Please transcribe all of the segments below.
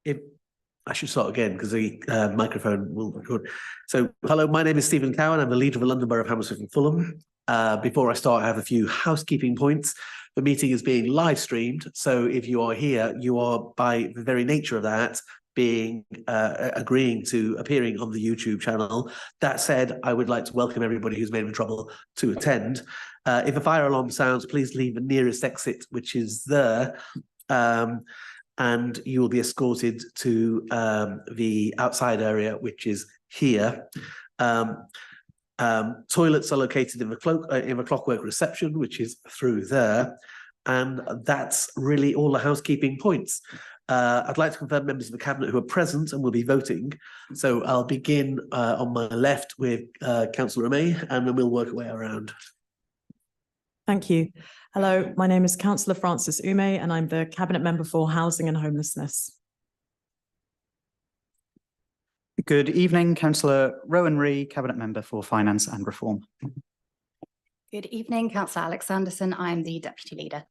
If I should start again because the microphone will record. So, hello, my name is Stephen Cowan. I'm the leader of the London Borough of Hammersmith and Fulham. Before I start, I have a few housekeeping points. The meeting is being live streamed, so if you are here, you are, by the very nature of that, being agreeing to appearing on the YouTube channel. That said, I would like to welcome everybody who's made the trouble to attend. If a fire alarm sounds, please leave the nearest exit, which is there. And you will be escorted to the outside area, which is here. Toilets are located in the clockwork reception, which is through there. And that's really all the housekeeping points. I'd like to confirm members of the Cabinet who are present and will be voting. So I'll begin on my left with Councillor May, and then we'll work our way around. Thank you. Hello, my name is Councillor Frances Ume, and I'm the Cabinet Member for Housing and Homelessness. Good evening, Councillor Rowan Ree, Cabinet Member for Finance and Reform. Good evening, Councillor Alex Anderson. I'm the Deputy Leader.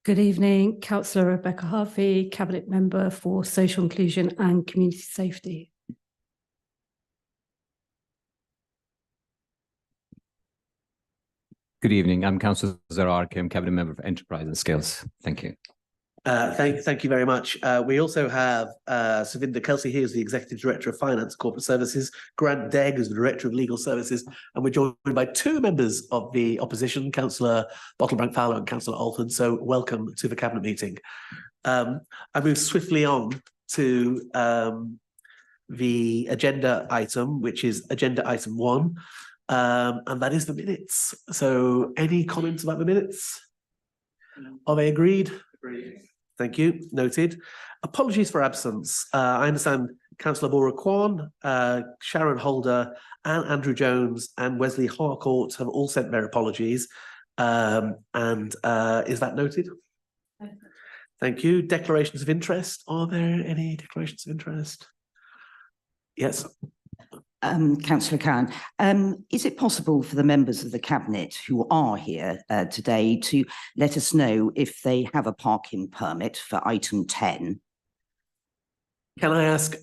Good evening, Councillor Rebecca Harvey, Cabinet Member for Social Inclusion and Community Safety. Good evening. I'm Councillor Zarar Kim, Cabinet Member for Enterprise and Skills. Thank you. Thank you very much. We also have Savinda Kelsey here, who's the Executive Director of Finance and Corporate Services, Grant Degg, who's the Director of Legal Services, and we're joined by two members of the opposition, Councillor Bottlebank Fowler and Councillor Alford. So welcome to the Cabinet meeting. I move swiftly on to the agenda item, which is agenda item 1. And that is the minutes. So any comments about the minutes? Are they agreed? Agreed. Thank you. Noted. Apologies for absence. I understand Councillor Bora Kwan, Sharon Holder, and Andrew Jones and Wesley Harcourt have all sent their apologies. Is that noted? Thank you. Declarations of interest. Are there any declarations of interest? Yes. Councillor Cowan, is it possible for the members of the Cabinet who are here today to let us know if they have a parking permit for item 10? Can I ask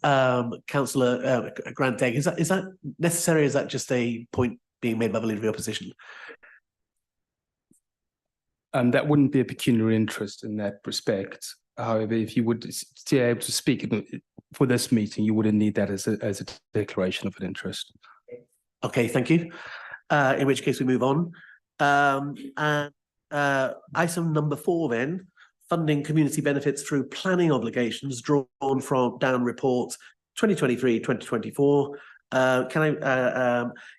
Councillor Grant Degg, is that necessary? Is that just a point being made by the Leader of the Opposition? That wouldn't be a pecuniary interest in that respect. However, if you would stay able to speak for this meeting, you wouldn't need that as a declaration of an interest. Okay, thank you. In which case we move on. Item number 4 then, funding community benefits through planning obligations drawn from Down Report 2023-2024.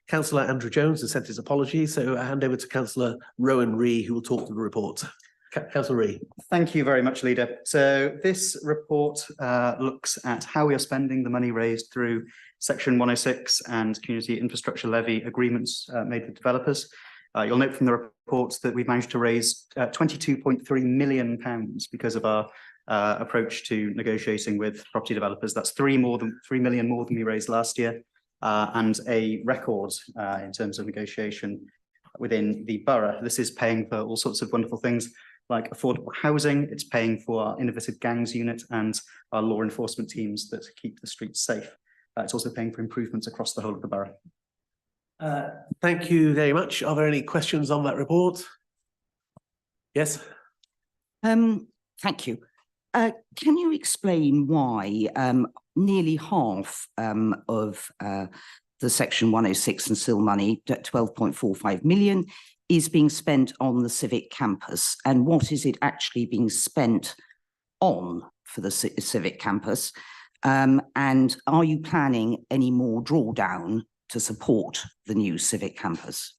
Councillor Andrew Jones has sent his apology, so I hand over to Councillor Rowan Ree, who will talk to the report. Councillor Ree. Thank you very much, Leader. So this report looks at how we are spending the money raised through Section 106 and Community Infrastructure Levy agreements made with developers. You'll note from the reports that we've managed to raise £22.3 million because of our approach to negotiating with property developers. That's £3 million more than we raised last year, and a record in terms of negotiation within the borough. This is paying for all sorts of wonderful things like affordable housing. It's paying for our innovative gangs unit and our law enforcement teams that keep the streets safe. It's also paying for improvements across the whole of the borough. Thank you very much. Are there any questions on that report? Yes. Thank you. Can you explain why nearly half of the Section 106 and SIL money, 12.45 million, is being spent on the Civic campus, and what is it actually being spent on for the Civic campus? And are you planning any more drawdown to support the new Civic campus?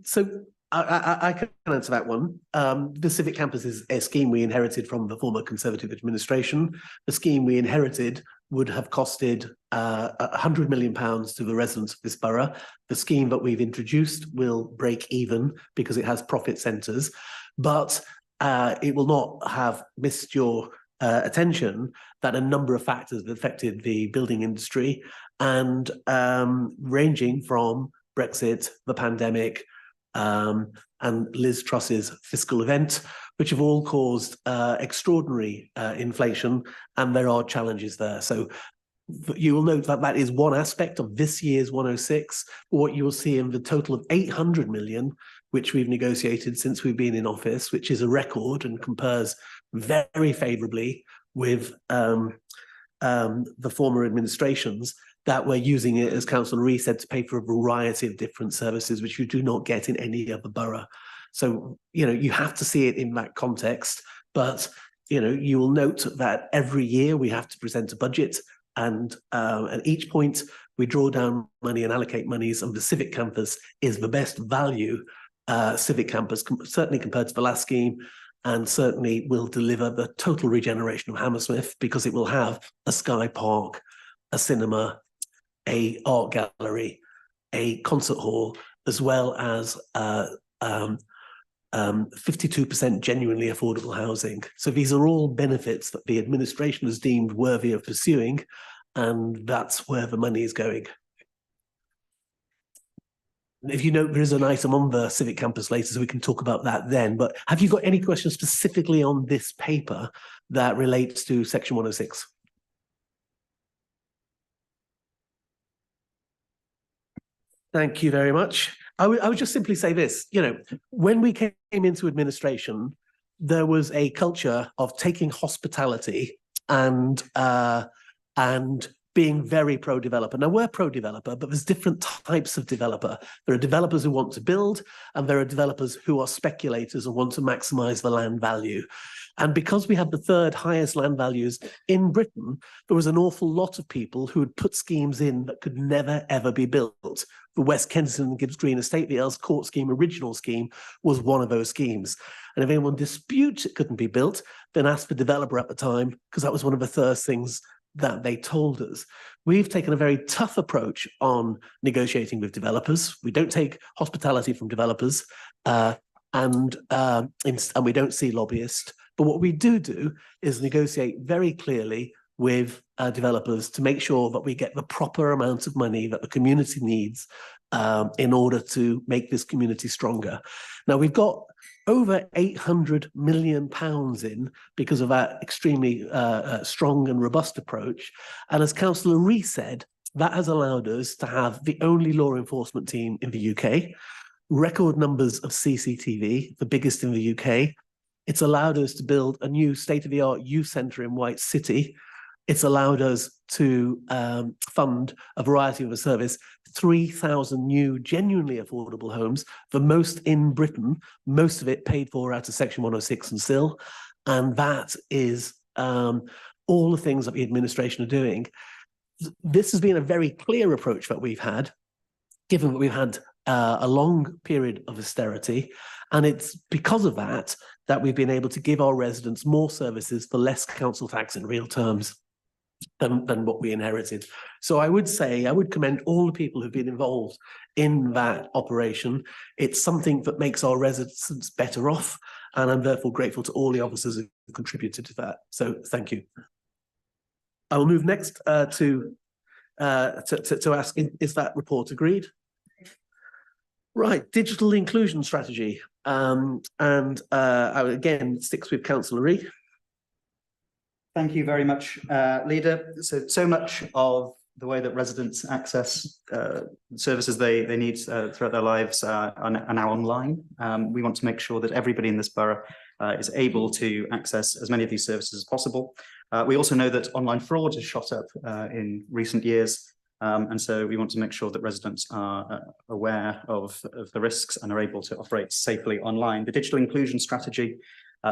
So I can answer that one. The Civic campus is a scheme we inherited from the former Conservative administration. The scheme we inherited would have costed £100 million to the residents of this borough. The scheme that we've introduced will break even because it has profit centres, but it will not have missed your attention that a number of factors have affected the building industry, and ranging from Brexit, the pandemic, and Liz Truss's fiscal event, which have all caused extraordinary inflation, and there are challenges there. So you will note that that is one aspect of this year's 106. What you will see in the total of 800 million, which we've negotiated since we've been in office, which is a record and compares very favourably with the former administrations, that we're using it, as Councillor Rees said, to pay for a variety of different services, which you do not get in any other borough. So, you know, you have to see it in that context, but, you know, you will note that every year we have to present a budget, and at each point we draw down money and allocate monies, and the Civic campus is the best value Civic campus, certainly compared to the last scheme, and certainly will deliver the total regeneration of Hammersmith, because it will have a Sky Park, a cinema, a art gallery, a concert hall, as well as 52% genuinely affordable housing. So these are all benefits that the administration has deemed worthy of pursuing, and that's where the money is going. If you note, there is an item on the Civic campus later, so we can talk about that then. But have you got any questions specifically on this paper that relates to Section 106? Thank you very much. I would just simply say this, you know, when we came into administration, there was a culture of taking hospitality and being very pro-developer. Now, we're pro-developer, but there's different types of developer. There are developers who want to build, and there are developers who are speculators and want to maximize the land value. And because we had the third highest land values in Britain, there was an awful lot of people who had put schemes in that could never, ever be built. The West Kensington and Gibbs Green Estate, the Earls Court scheme, original scheme, was one of those schemes. And if anyone disputes it couldn't be built, then ask the developer at the time, because that was one of the first things that they told us. We've taken a very tough approach on negotiating with developers. We don't take hospitality from developers, and we don't see lobbyists. But what we do is negotiate very clearly with developers to make sure that we get the proper amount of money that the community needs in order to make this community stronger. Now, we've got over £800 million in because of our extremely strong and robust approach. And as Councillor Rees said, that has allowed us to have the only law enforcement team in the UK, record numbers of CCTV, the biggest in the UK. It's allowed us to build a new state-of-the-art youth centre in White City. It's allowed us to fund a variety of a service, 3,000 new genuinely affordable homes, the most in Britain, most of it paid for out of Section 106 and SIL. And that is all the things that the administration are doing. This has been a very clear approach that we've had, given that we've had a long period of austerity. And it's because of that that we've been able to give our residents more services for less council tax in real terms than what we inherited. So I would say, I would commend all the people who've been involved in that operation. It's something that makes our residents better off, and I'm therefore grateful to all the officers who contributed to that. So thank you. I will move next to ask, is that report agreed? Right, digital inclusion strategy. I would again sticks with Councillor Rees. Thank you very much, Leader. So much of the way that residents access services they need throughout their lives are now online. We want to make sure that everybody in this borough is able to access as many of these services as possible. We also know that online fraud has shot up in recent years. And so we want to make sure that residents are aware of the risks and are able to operate safely online. The digital inclusion strategy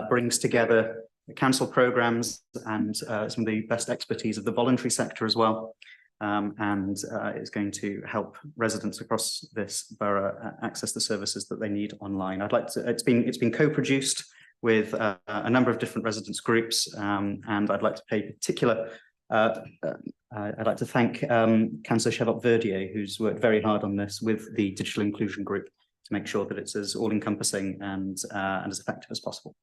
brings together the council programmes and some of the best expertise of the voluntary sector as well, and is going to help residents across this borough access the services that they need online. I'd like to. It's been co-produced with a number of different residents groups, and I'd like to pay particular. I'd like to thank Councillor Chevalot-Verdier, who's worked very hard on this with the digital inclusion group to make sure that it's as all-encompassing and as effective as possible.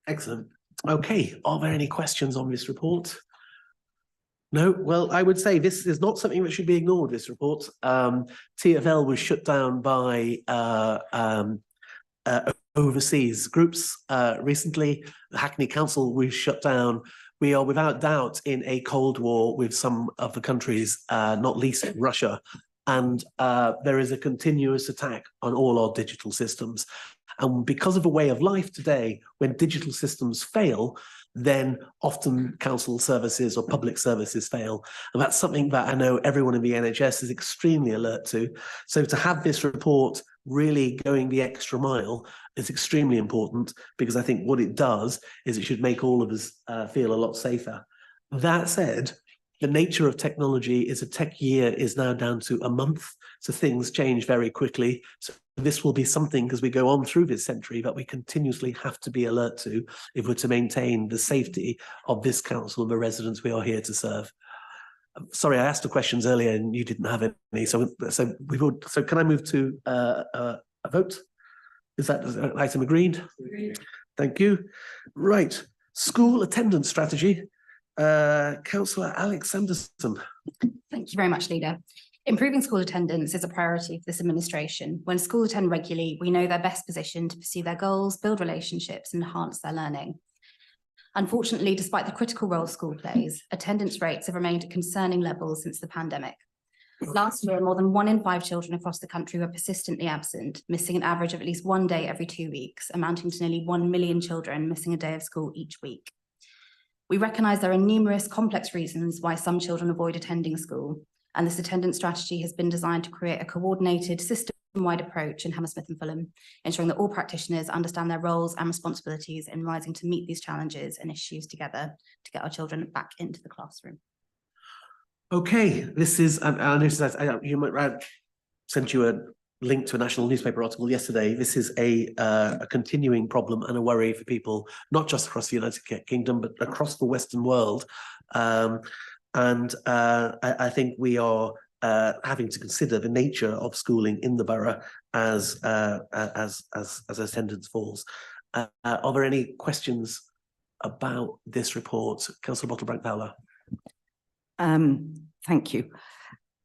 Excellent. Okay, are there any questions on this report? No, well, I would say this is not something that should be ignored, this report. TfL was shut down by overseas groups recently. The Hackney Council was shut down. We are without doubt in a Cold War with some of the countries, not least Russia. And there is a continuous attack on all our digital systems. And because of a way of life today, when digital systems fail, then often council services or public services fail. And that's something that I know everyone in the NHS is extremely alert to. So to have this report really going the extra mile is extremely important, because I think what it does is it should make all of us feel a lot safer. That said, the nature of technology is a tech year is now down to a month. So things change very quickly. So this will be something, as we go on through this century, that we continuously have to be alert to if we're to maintain the safety of this council and the residents we are here to serve. Sorry, I asked the questions earlier and you didn't have any. So can I move to a vote? Is that item agreed? Agreed. Thank you. Right, school attendance strategy. Councillor Alex Sanderson. Thank you very much, Leader. Improving school attendance is a priority for this administration. When schools attend regularly, we know they're best positioned to pursue their goals, build relationships, and enhance their learning. Unfortunately, despite the critical role school plays, attendance rates have remained at concerning levels since the pandemic. Last year, more than 1 in 5 children across the country were persistently absent, missing an average of at least 1 day every 2 weeks, amounting to nearly 1 million children missing a day of school each week. We recognise there are numerous complex reasons why some children avoid attending school, and this attendance strategy has been designed to create a coordinated, system-wide approach in Hammersmith and Fulham, ensuring that all practitioners understand their roles and responsibilities in rising to meet these challenges and issues together to get our children back into the classroom. Okay, this is, I noticed that you might sent you a link to a national newspaper article yesterday. This is a continuing problem and a worry for people, not just across the United Kingdom, but across the Western world. I think we are having to consider the nature of schooling in the borough as attendance falls. Are there any questions about this report? Councillor Bottlebrank-Fowler. Thank you.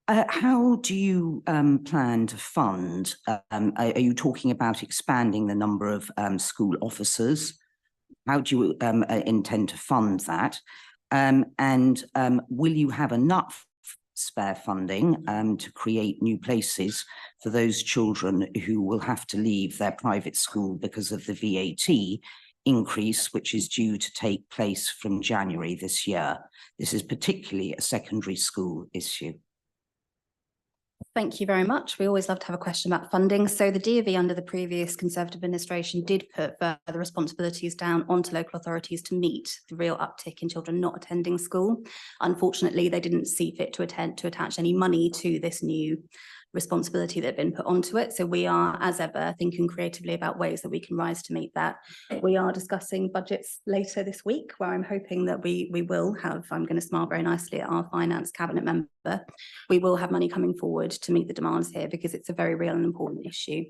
How do you plan to fund? Are you talking about expanding the number of school officers? How do you intend to fund that? Will you have enough spare funding to create new places for those children who will have to leave their private school because of the VAT increase, which is due to take place from January this year? This is particularly a secondary school issue. Thank you very much. We always love to have a question about funding. So the DfE under the previous Conservative administration did put further responsibilities down onto local authorities to meet the real uptick in children not attending school. Unfortunately, they didn't see fit to attach any money to this new responsibility that had been put onto it. So we are, as ever, thinking creatively about ways that we can rise to meet that. We are discussing budgets later this week, where I'm hoping that we will have, I'm going to smile very nicely at our finance cabinet member, we will have money coming forward to meet the demands here, because it's a very real and important issue.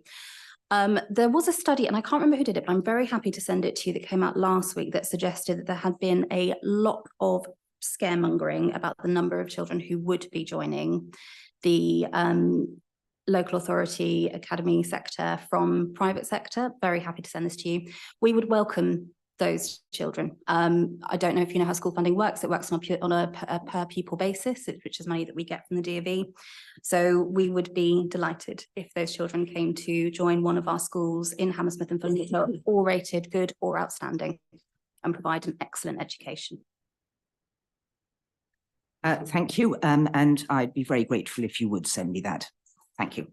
There was a study, and I can't remember who did it, but I'm very happy to send it to you, that came out last week that suggested that there had been a lot of scaremongering about the number of children who would be joining the local authority academy sector from private sector. Very happy to send this to you. We would welcome those children. I don't know if you know how school funding works. It works on a per pupil basis, which is money that we get from the DfE. So we would be delighted if those children came to join one of our schools in Hammersmith and Fulham, all rated good or outstanding, and provide an excellent education. Thank you, and I'd be very grateful if you would send me that. Thank you.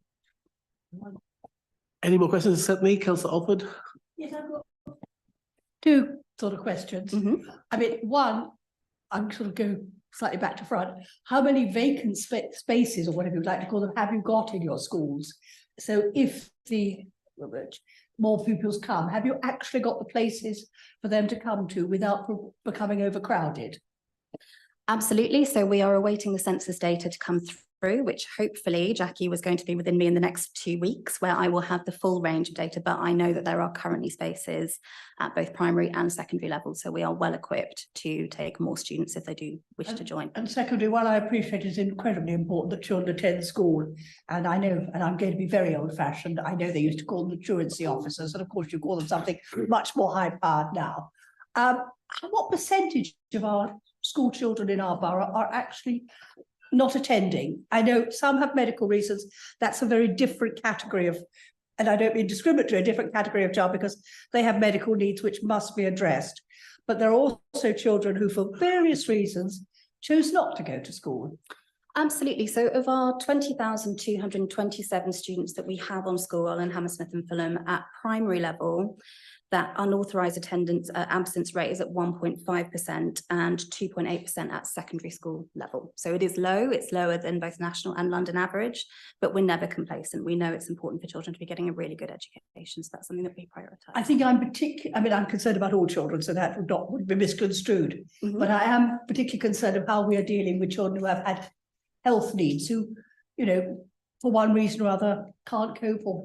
Any more questions? Certainly, Councillor Alford. Yes, I've got 2 sort of questions. I mean, one, I'm sort of going slightly back to front. How many vacant spaces, or whatever you'd like to call them, have you got in your schools? So if the more pupils come, have you actually got the places for them to come to without becoming overcrowded? Absolutely. So we are awaiting the census data to come through, which hopefully Jackie was going to be within me in the next 2 weeks, where I will have the full range of data, but I know that there are currently spaces at both primary and secondary levels, so we are well equipped to take more students if they do wish to join. And secondly, while I appreciate it's incredibly important that children attend school, and I know, and I'm going to be very old-fashioned, I know they used to call them truancy officers, and of course you call them something much more high-powered now. What percentage of our school children in our borough are actually not attending? I know some have medical reasons. That's a very different category of, and I don't mean discriminatory, a different category of child because they have medical needs which must be addressed. But there are also children who, for various reasons, choose not to go to school. Absolutely. So of our 20,227 students that we have on school roll in Hammersmith and Fulham at primary level, that unauthorised attendance absence rate is at 1.5% and 2.8% at secondary school level. So it is low. It's lower than both national and London average, but we're never complacent. We know it's important for children to be getting a really good education. So that's something that we prioritise. I think I'm I'm concerned about all children, so that would be misconstrued. But I am particularly concerned of how we are dealing with children who have had health needs, who, you know, for one reason or other can't cope or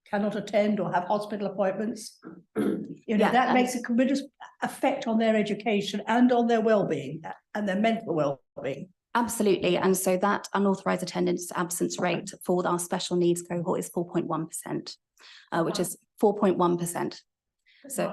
cannot attend or have hospital appointments. You know, that makes a tremendous effect on their education and on their well-being and their mental well-being. Absolutely. And so that unauthorised attendance absence rate for our special needs cohort is 4.1%, which is 4.1%. So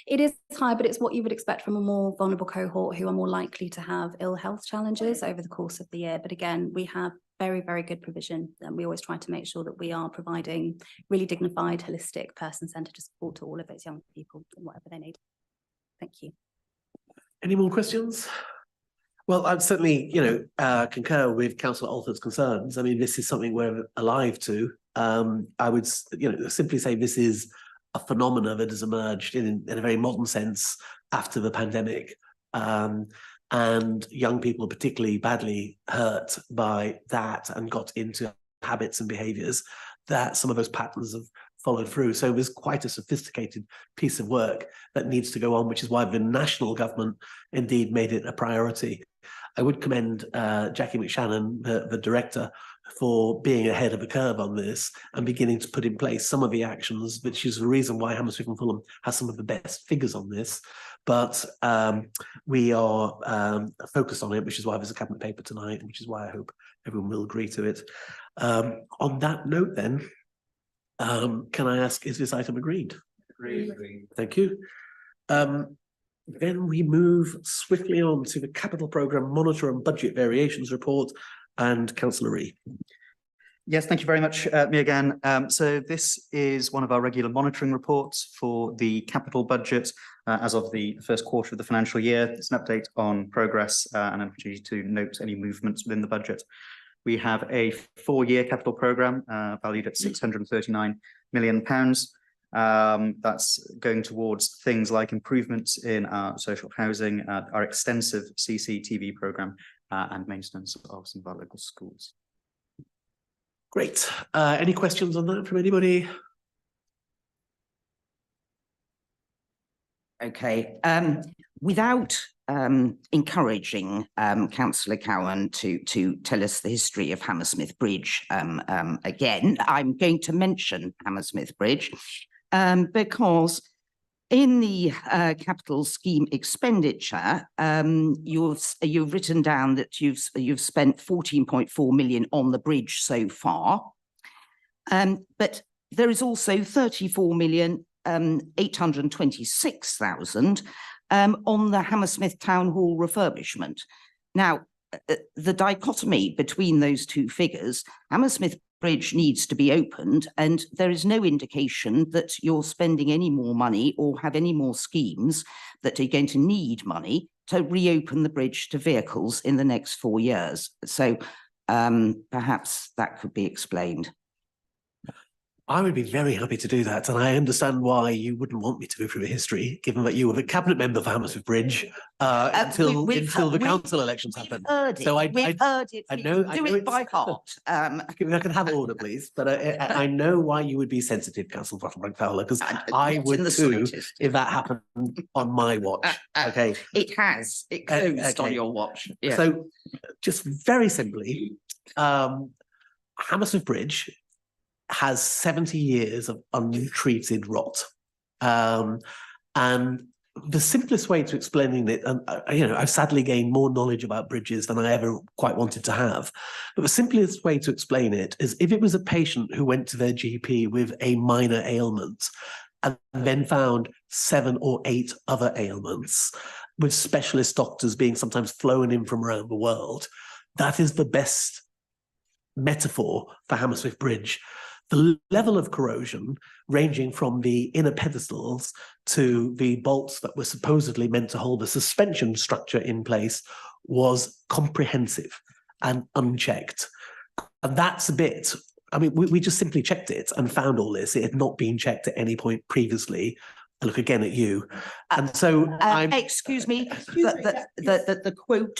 it is high, but it's what you would expect from a more vulnerable cohort who are more likely to have ill health challenges over the course of the year. But again, we have very, very good provision, and we always try to make sure that we are providing really dignified, holistic, person-centred support to all of those young people and whatever they need. Thank you. Any more questions? Well, I'd certainly, concur with Councillor Alford's concerns. I mean, this is something we're alive to. I would, simply say this is a phenomena that has emerged in a very modern sense after the pandemic. And young people are particularly badly hurt by that and got into habits and behaviours that some of those patterns have followed through. So there's quite a sophisticated piece of work that needs to go on, which is why the national government indeed made it a priority. I would commend Jackie McShannon, the director, for being ahead of the curve on this and beginning to put in place some of the actions, which is the reason why Hammersmith and Fulham has some of the best figures on this. But we are focused on it, which is why there's a cabinet paper tonight, and which is why I hope everyone will agree to it. On that note then, can I ask, is this item agreed? Agreed. Thank you. Then we move swiftly on to the Capital Programme Monitor and Budget Variations Report, and Councillor Ree. Yes, thank you very much, me again. So this is one of our regular monitoring reports for the capital budget as of the first quarter of the financial year. It's an update on progress and an opportunity to note any movements within the budget. We have a 4-year capital programme valued at £639 million. That's going towards things like improvements in our social housing, our extensive CCTV programme, and maintenance of some of our local schools. Great. Any questions on that from anybody? Okay. Without encouraging Councillor Cowan to tell us the history of Hammersmith Bridge again, I'm going to mention Hammersmith Bridge because in the capital scheme expenditure, you've written down that you've spent 14.4 million on the bridge so far, but there is also 34,826,000 on the Hammersmith Town Hall refurbishment. Now, the dichotomy between those two figures, Hammersmith Bridge needs to be opened, and there is no indication that you're spending any more money or have any more schemes that are going to need money to reopen the bridge to vehicles in the next 4 years. So perhaps that could be explained. I would be very happy to do that, and I understand why you wouldn't want me to go through the history, given that you were the cabinet member for Hammersmith Bridge until the council elections happened. So we've heard it. I know. Do it by heart. I can have order, please. But I know why you would be sensitive, Councillor Fowler, because I would too if that happened on my watch. Okay, it has. It closed on your watch. Yeah. So, just very simply, Hammersmith Bridge has 70 years of untreated rot. And the simplest way to explaining it, and I've sadly gained more knowledge about bridges than I ever quite wanted to have, but the simplest way to explain it is if it was a patient who went to their GP with a minor ailment and then found 7 or 8 other ailments, with specialist doctors being sometimes flown in from around the world, that is the best metaphor for Hammersmith Bridge. The level of corrosion, ranging from the inner pedestals to the bolts that were supposedly meant to hold the suspension structure in place, was comprehensive and unchecked. And that's a bit, I mean, we just simply checked it and found all this. It had not been checked at any point previously. I look again at you. And so excuse me, the quote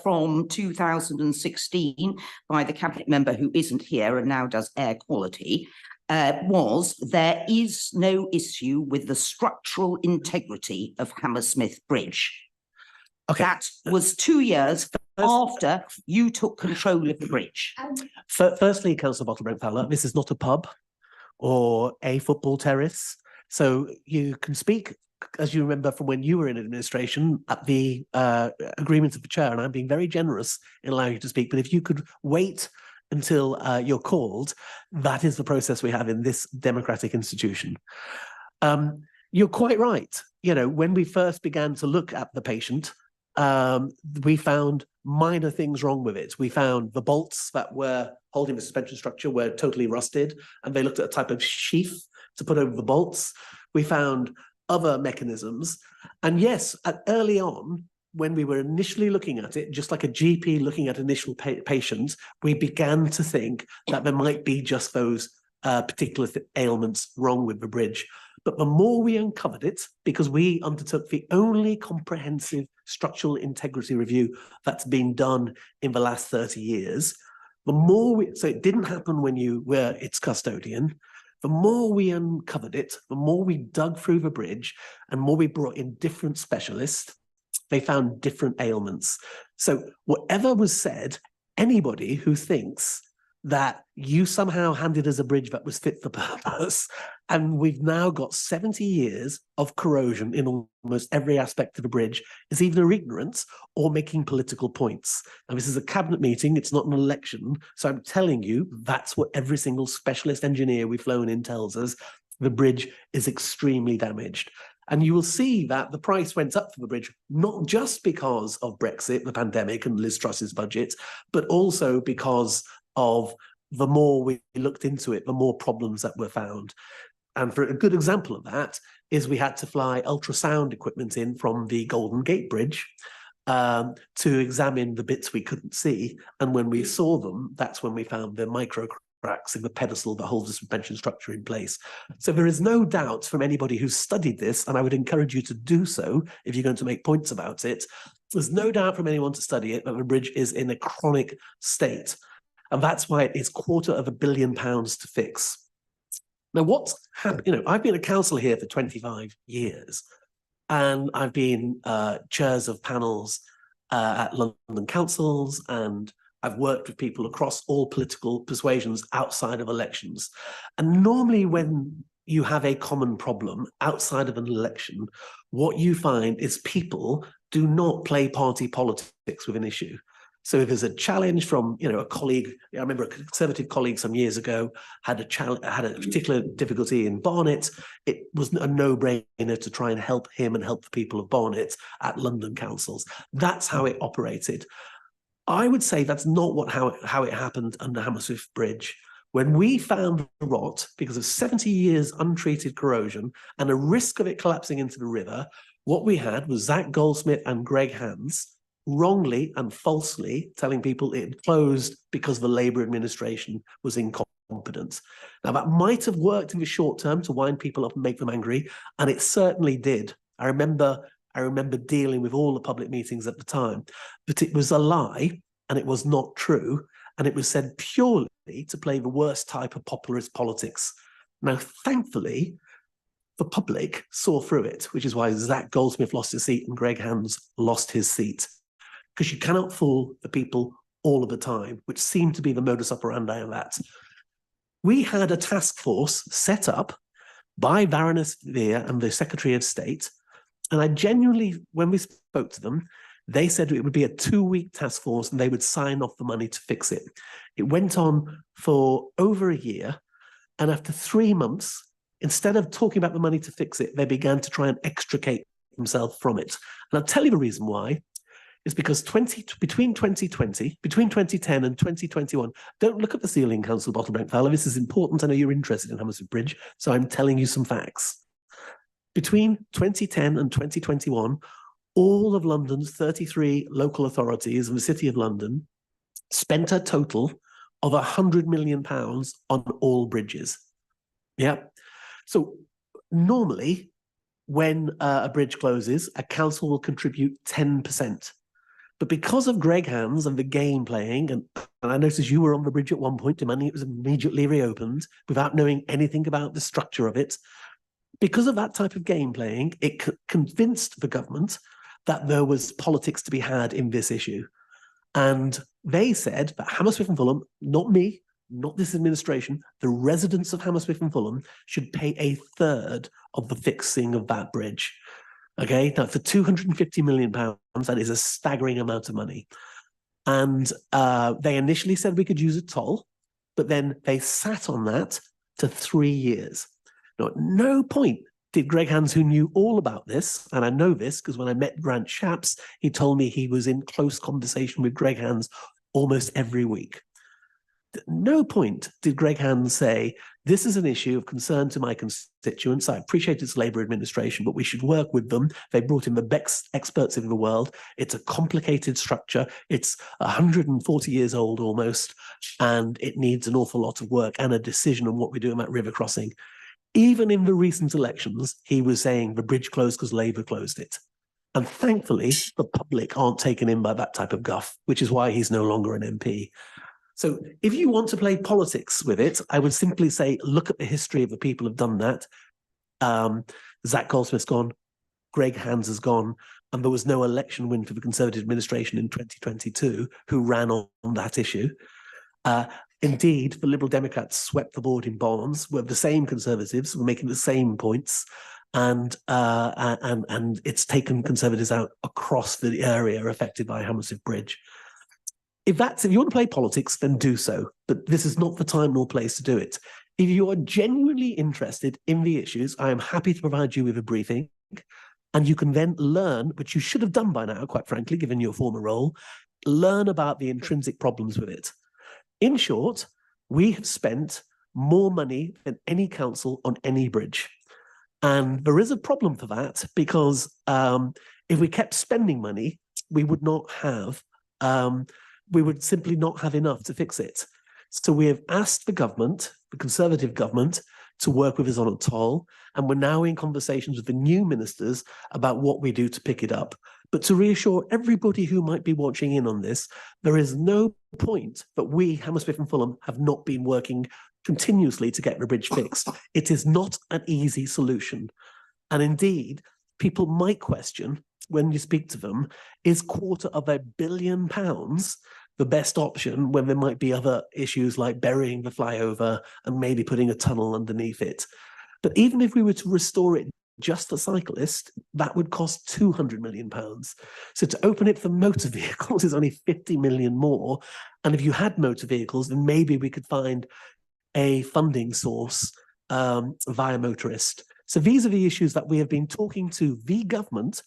from 2016 by the cabinet member who isn't here and now does air quality was, "There is no issue with the structural integrity of Hammersmith Bridge." Okay. That was 2 years after you took control of the bridge. Firstly, Councillor Bottle-Brent-Fowler, this is not a pub or a football terrace. So you can speak, as you remember from when you were in administration, at the agreement of the chair, and I'm being very generous in allowing you to speak. But if you could wait until you're called, that is the process we have in this democratic institution. You're quite right. When we first began to look at the patient, we found minor things wrong with it. We found the bolts that were holding the suspension structure were totally rusted, and they looked at a type of sheath to put over the bolts. We found other mechanisms. And yes, early on, when we were initially looking at it, just like a GP looking at initial patients, we began to think that there might be just those particular ailments wrong with the bridge. But the more we uncovered it, because we undertook the only comprehensive structural integrity review that's been done in the last 30 years, the more so it didn't happen when you were its custodian. The more we uncovered it, the more we dug through the bridge and more we brought in different specialists, they found different ailments. So whatever was said, anybody who thinks that you somehow handed us a bridge that was fit for purpose, and we've now got 70 years of corrosion in almost every aspect of the bridge, is either ignorant or making political points. Now, this is a cabinet meeting, it's not an election, so I'm telling you that's what every single specialist engineer we've flown in tells us. The bridge is extremely damaged. And you will see that the price went up for the bridge, not just because of Brexit, the pandemic, and Liz Truss's budget, but also because of the more we looked into it, the more problems that were found. And for a good example of that is we had to fly ultrasound equipment in from the Golden Gate Bridge to examine the bits we couldn't see. And when we saw them, that's when we found the micro cracks in the pedestal that holds the suspension structure in place. So there is no doubt from anybody who's studied this, and I would encourage you to do so if you're going to make points about it, there's no doubt from anyone to study it that the bridge is in a chronic state. And that's why it's £250 million to fix. Now, what's happened? I've been a councillor here for 25 years, and I've been chairs of panels at London councils, and I've worked with people across all political persuasions outside of elections. And normally when you have a common problem outside of an election, what you find is people do not play party politics with an issue. So if there's a challenge from, a colleague, I remember a Conservative colleague some years ago had a particular difficulty in Barnet. It was a no-brainer to try and help him and help the people of Barnet at London councils. That's how it operated. I would say that's not how it happened under Hammersmith Bridge. When we found the rot, because of 70 years untreated corrosion and a risk of it collapsing into the river, what we had was Zach Goldsmith and Greg Hands wrongly and falsely telling people it had closed because the Labour administration was incompetent. Now, that might have worked in the short term to wind people up and make them angry, and it certainly did. I remember dealing with all the public meetings at the time, but it was a lie and it was not true, and it was said purely to play the worst type of populist politics. Now, thankfully, the public saw through it, which is why Zach Goldsmith lost his seat and Greg Hands lost his seat. Because you cannot fool the people all of the time, which seemed to be the modus operandi of that. We had a task force set up by Baroness Vere and the Secretary of State, and I genuinely, when we spoke to them, they said it would be a 2-week task force and they would sign off the money to fix it. It went on for over a year, and after 3 months, instead of talking about the money to fix it, they began to try and extricate themselves from it. And I'll tell you the reason why. Is because between 2010 and 2021, don't look at the ceiling, Councillor Bottlebank Fowler. This is important. I know you're interested in Hammersmith Bridge, so I'm telling you some facts. Between 2010 and 2021, all of London's 33 local authorities and the City of London spent a total of £100 million on all bridges. Yeah. So normally, when a bridge closes, a council will contribute 10%. But because of Greg Hands and the game playing, and I noticed you were on the bridge at one point demanding it was immediately reopened without knowing anything about the structure of it, because of that type of game playing, it convinced the government that there was politics to be had in this issue. And they said that Hammersmith and Fulham, not me, not this administration, the residents of Hammersmith and Fulham should pay a third of the fixing of that bridge. Okay, now for £250 million, that is a staggering amount of money. And they initially said we could use a toll, but then they sat on that to 3 years. Now, at no point did Greg Hands, who knew all about this, and I know this because when I met Grant Shapps, he told me he was in close conversation with Greg Hands almost every week. At no point did Greg Hands say, this is an issue of concern to my constituents. I appreciate it's Labour administration, but we should work with them. They brought in the best experts in the world. It's a complicated structure. It's 140 years old almost, and it needs an awful lot of work and a decision on what we do about river crossing. Even in the recent elections, he was saying the bridge closed because Labour closed it. And thankfully, the public aren't taken in by that type of guff, which is why he's no longer an MP. So if you want to play politics with it, I would simply say, look at the history of the people who've done that. Zach Goldsmith's gone, Greg Hands has gone, and there was no election win for the Conservative administration in 2022 who ran on that issue. Indeed, the Liberal Democrats swept the board in Barnes, were the same Conservatives, were making the same points, and it's taken Conservatives out across the area affected by Hammersmith Bridge. If you want to play politics, then do so. But this is not the time nor place to do it. If you are genuinely interested in the issues, I am happy to provide you with a briefing. And you can then learn, which you should have done by now, quite frankly, given your former role, learn about the intrinsic problems with it. In short, we have spent more money than any council on any bridge. And there is a problem for that because if we kept spending money, we would not have we would simply not have enough to fix it. So we have asked the government, the Conservative government, to work with us on a toll, and we're now in conversations with the new ministers about what we do to pick it up. But to reassure everybody who might be watching in on this, there is no point that we, Hammersmith and Fulham, have not been working continuously to get the bridge fixed. It is not an easy solution. And indeed, people might question, when you speak to them, is £250 million the best option when there might be other issues like burying the flyover and maybe putting a tunnel underneath it? But even if we were to restore it just for cyclists, that would cost £200 million. So to open it for motor vehicles is only 50 million more. And if you had motor vehicles, then maybe we could find a funding source via motorist. So these are the issues that we have been talking to the government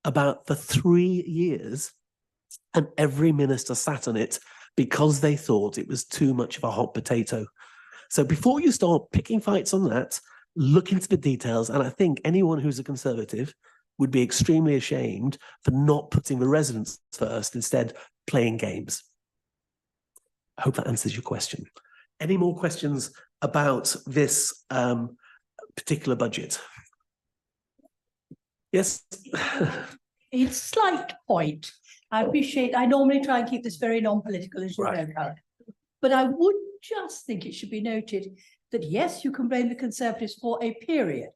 about for 3 years, and every minister sat on it because they thought it was too much of a hot potato. So before you start picking fights on that, look into the details. And I think anyone who's a Conservative would be extremely ashamed for not putting the residents first, instead playing games. I hope that answers your question. Any more questions about this particular budget? Yes. It's a slight point. I normally try and keep this very non-political, as you know. But I would just think it should be noted that, yes, you can blame the Conservatives for a period,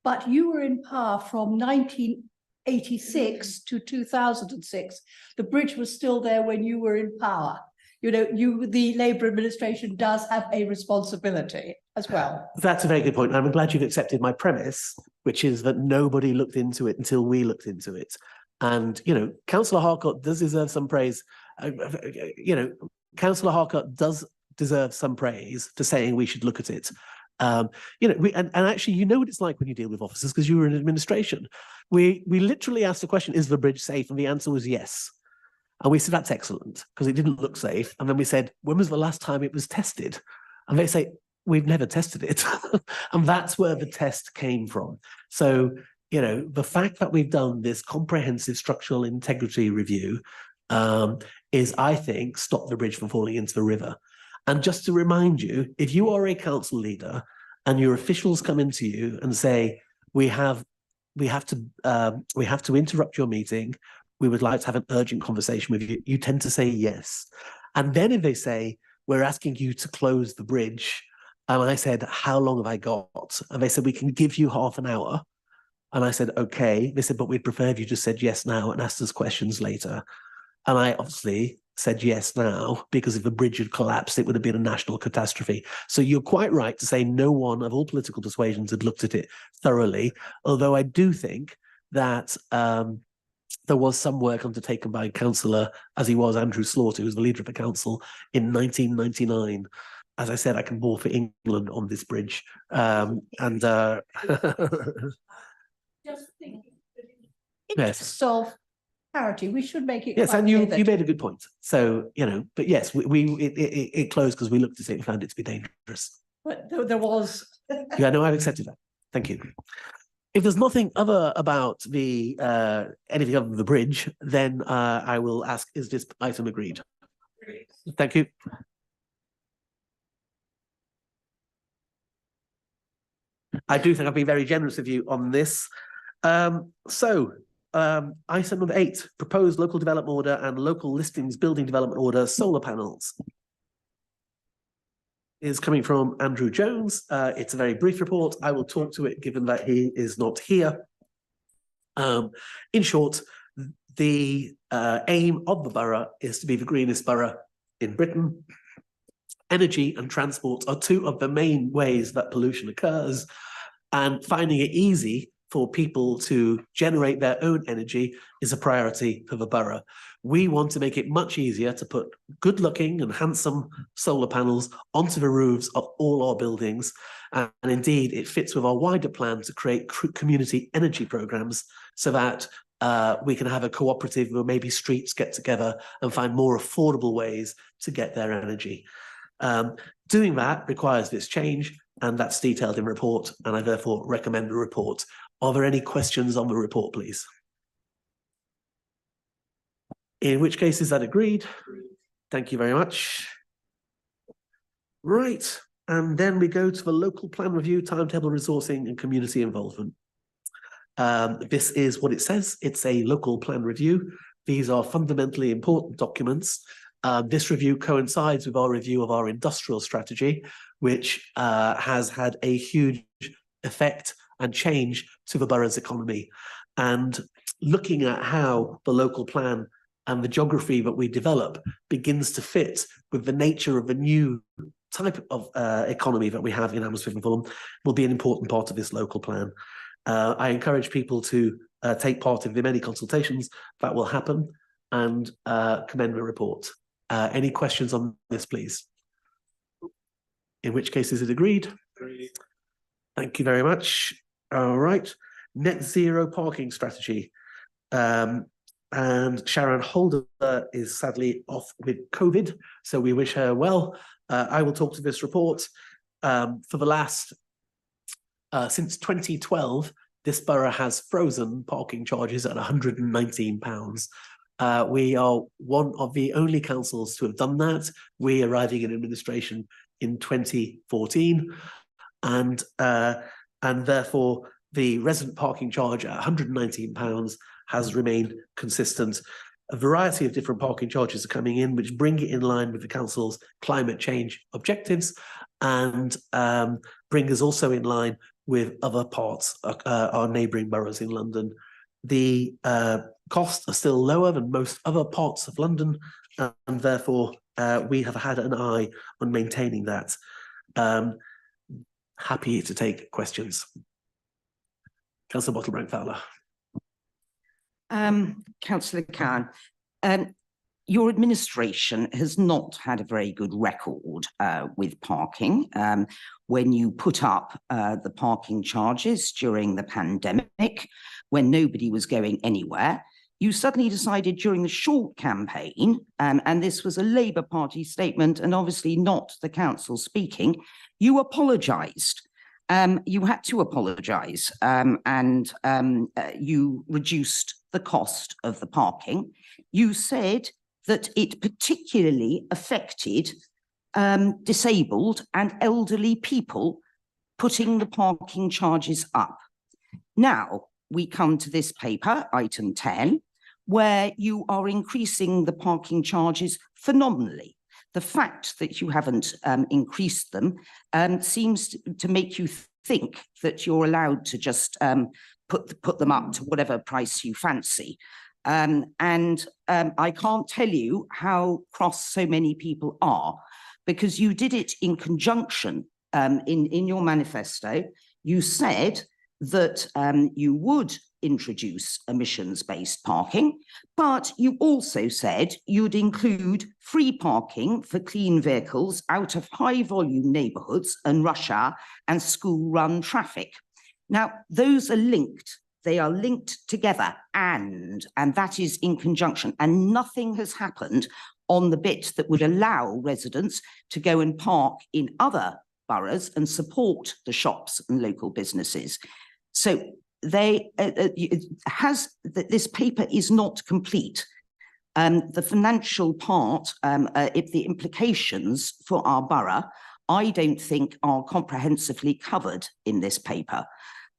but you were in power from 19 1986 to 2006. The bridge was still there when you were in power. You know, the Labour administration does have a responsibility as well. That's a very good point. I'm glad you've accepted my premise, which is that nobody looked into it until we looked into it. And, you know, Councillor Harcourt does deserve some praise. You know, Councillor Harcourt does deserve some praise for saying we should look at it. You know, and actually, you know what it's like when you deal with officers because you were in administration. We literally asked the question, is the bridge safe? And the answer was yes. And we said, that's excellent, because it didn't look safe. And then we said, when was the last time it was tested? And they say, we've never tested it. And that's where the test came from. So, you know, the fact that we've done this comprehensive structural integrity review is, I think, stop the bridge from falling into the river. And just to remind you, if you are a council leader and your officials come into you and say, we have to interrupt your meeting, we would like to have an urgent conversation with you, you tend to say yes. And then if they say, we're asking you to close the bridge, and I said, how long have I got? And they said, we can give you half an hour. And I said, okay. They said, but we'd prefer if you just said yes now and asked us questions later. And I obviously said yes now, because if the bridge had collapsed, it would have been a national catastrophe. So you're quite right to say no one of all political persuasions had looked at it thoroughly, although I do think that there was some work undertaken by Councillor, as he was, Andrew Slaughter, who was the leader of the council in 1999. As I said, I can bore for England on this bridge. Just thinking, yes. of parity, we should make it. Yes, quite and you clear that- made a good point. So, you know, but yes, it closed because we looked at it and found it to be dangerous. But there was. Yeah, no, I've accepted that. Thank you. If there's nothing other about the anything other than the bridge, then I will ask, is this item agreed? Thank you. I do think I've been very generous of you on this. Item number 8, proposed local development order and local listings building development order, solar panels, is coming from Andrew Jones. It's a very brief report. I will talk to it given that he is not here. In short, the aim of the borough is to be the greenest borough in Britain. Energy and transport are two of the main ways that pollution occurs, and finding it easy for people to generate their own energy is a priority for the borough. We want to make it much easier to put good-looking and handsome solar panels onto the roofs of all our buildings. And indeed, it fits with our wider plan to create community energy programs so that we can have a cooperative where maybe streets get together and find more affordable ways to get their energy. Doing that requires this change, and that's detailed in the report, and I therefore recommend the report. Are there any questions on the report, please? In which case, is that agreed? Thank you very much. Right, and then we go to the local plan review, timetable resourcing and community involvement. This is what it says. It's a local plan review. These are fundamentally important documents. This review coincides with our review of our industrial strategy, which has had a huge effect and change to the borough's economy. And looking at how the local plan and the geography that we develop begins to fit with the nature of the new type of economy that we have in Hammersmith and Fulham will be an important part of this local plan. I encourage people to take part in the many consultations that will happen and commend the report. Any questions on this, please? In which case, is it agreed? Agreed. Thank you very much. All right. Net zero parking strategy. And Sharon Holder is sadly off with COVID, so we wish her well. I will talk to this report. For the last, since 2012, this borough has frozen parking charges at £119. We are one of the only councils to have done that. We arriving in administration in 2014, and therefore the resident parking charge at £119 has remained consistent. A variety of different parking charges are coming in, which bring it in line with the council's climate change objectives, and bring us also in line with other parts, our neighbouring boroughs in London. the costs are still lower than most other parts of London, and therefore we have had an eye on maintaining that. Happy to take questions. Councillor Bottlebank-Fowler. Councillor Khan, your administration has not had a very good record with parking. When you put up the parking charges during the pandemic, when nobody was going anywhere, you suddenly decided during the short campaign, and this was a Labour Party statement and obviously not the council speaking, you apologised. You had to apologise and you reduced the cost of the parking. You said that it particularly affected disabled and elderly people putting the parking charges up. Now we come to this paper, item 10, where you are increasing the parking charges phenomenally. The fact that you haven't increased them seems to make you think that you're allowed to just put them up to whatever price you fancy. I can't tell you how cross so many people are, because you did it in conjunction in your manifesto. You said that you would introduce emissions-based parking, but you also said you'd include free parking for clean vehicles out of high-volume neighbourhoods and rush hour and school-run traffic. Now, those are linked. They are linked together, and that is in conjunction, and nothing has happened on the bit that would allow residents to go and park in other boroughs and support the shops and local businesses. So this paper is not complete. The financial part, if the implications for our borough, I don't think are comprehensively covered in this paper.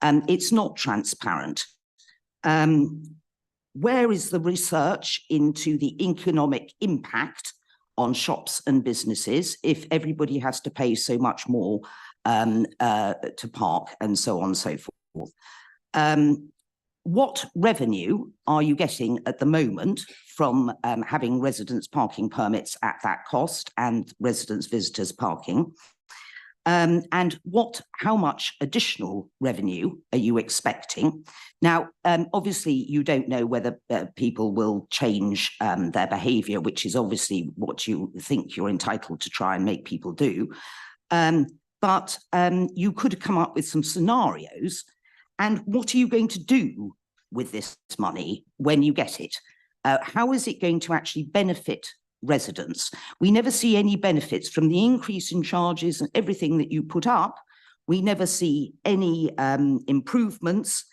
It's not transparent. Where is the research into the economic impact on shops and businesses if everybody has to pay so much more to park and so on and so forth? What revenue are you getting at the moment from having residents parking permits at that cost and residents visitors parking? And how much additional revenue are you expecting? Now, obviously, you don't know whether people will change their behaviour, which is obviously what you think you're entitled to try and make people do. But you could come up with some scenarios. And what are you going to do with this money when you get it? How is it going to actually benefit residents? We never see any benefits from the increase in charges and everything that you put up. We never see any improvements.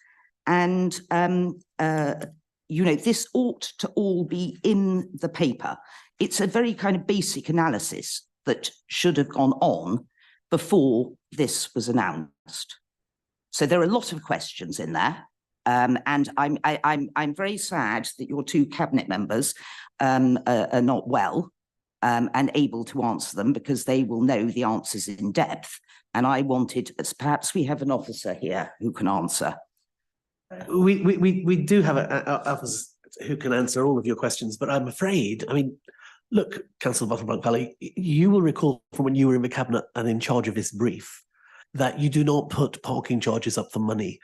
And, you know, this ought to all be in the paper. It's a very kind of basic analysis that should have gone on before this was announced. So there are a lot of questions in there. And I'm very sad that your two cabinet members are not well and able to answer them, because they will know the answers in depth. And I wanted, perhaps we have an officer here who can answer. We do have officers who can answer all of your questions, but I'm afraid, I mean, look, Councillor Bottlebank-Fowler, you will recall from when you were in the cabinet and in charge of this brief that you do not put parking charges up for money.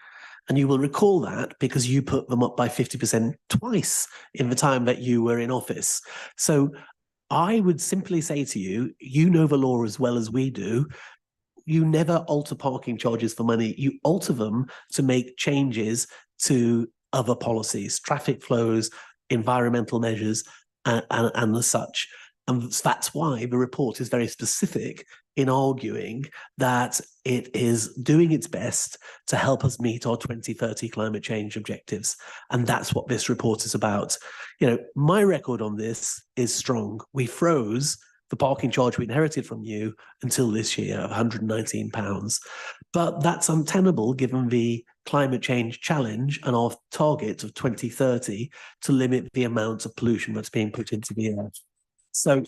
And you will recall that because you put them up by 50% twice in the time that you were in office. So I would simply say to you, you know the law as well as we do. You never alter parking charges for money. You alter them to make changes to other policies, traffic flows, environmental measures, and the such. And that's why the report is very specific in arguing that it is doing its best to help us meet our 2030 climate change objectives. And that's what this report is about. You know, my record on this is strong. We froze the parking charge we inherited from you until this year of £119. But that's untenable given the climate change challenge and our target of 2030 to limit the amount of pollution that's being put into the air. So